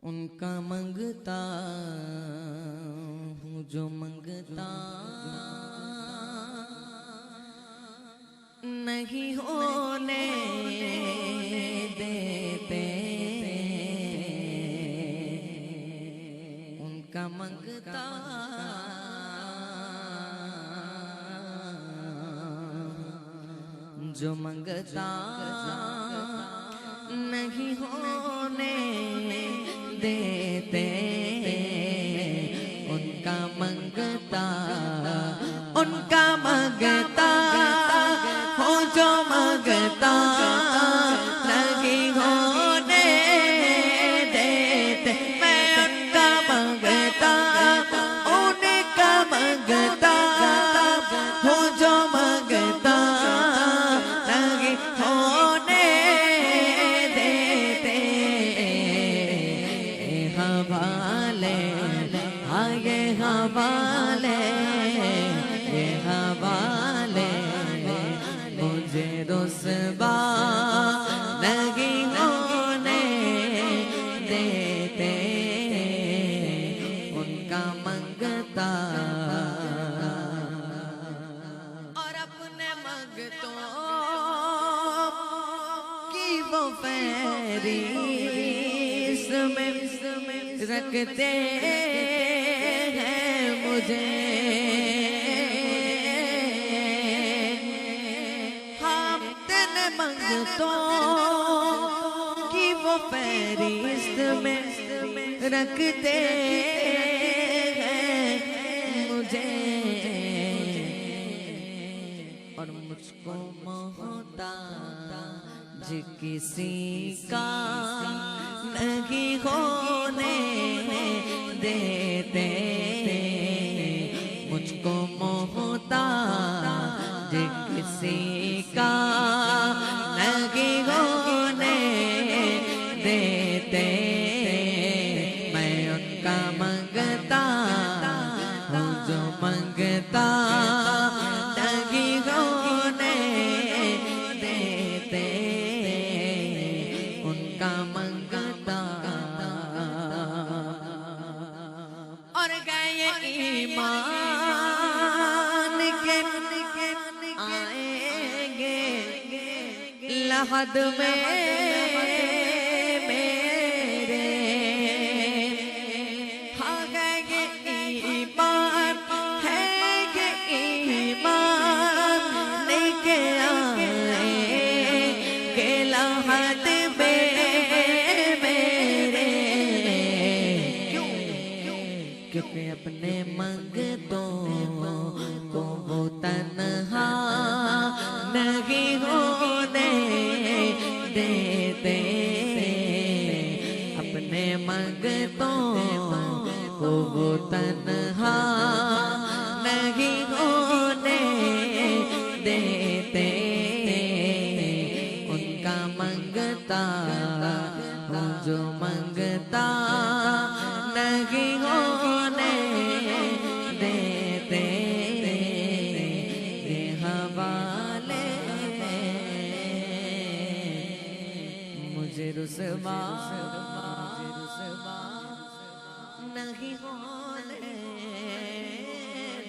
उनका मंगता हूँ जो मंगता नहीं होने देते, उनका मंगता जो मंगता नहीं होने देते, उनका मंगता हो जो मंगता नहीं होने देते। मैं उनका मंगता उनका मंगता हो जो मंगता नहीं होने देते। हवाले आए हवाले ये हवाले मुझे रुसवा नहीं होने देते, उनका मंगता और अपने मंगतों की वो फहरिस्त में रखते हैं मुझे। हम तेरे मंगतों की वो फहरिस्त में रखते हैं मुझे, और मुझको मोहताज किसी का नहीं होने देते, मुझको मोहताज किसी का नहीं होने देते। मैं उनका मंगता हूँ जो मंगता नहीं होने देते, उनका मंगता। और गए ईमान के आएंगे लहद में मेरे, हाँ गए ईमान है कि ईमान लेके आएंगे लहद में मेरे। क्योंकि अपने मंगतों को वो तन्हा नहीं होने देते, अपने मंगतों को वो तन्हा नहीं होने देते, उनका मंगता हूँ जो मंगता नहीं होने देते। ये हवाले मुझे रुसवा नहीं होने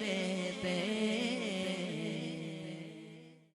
देते।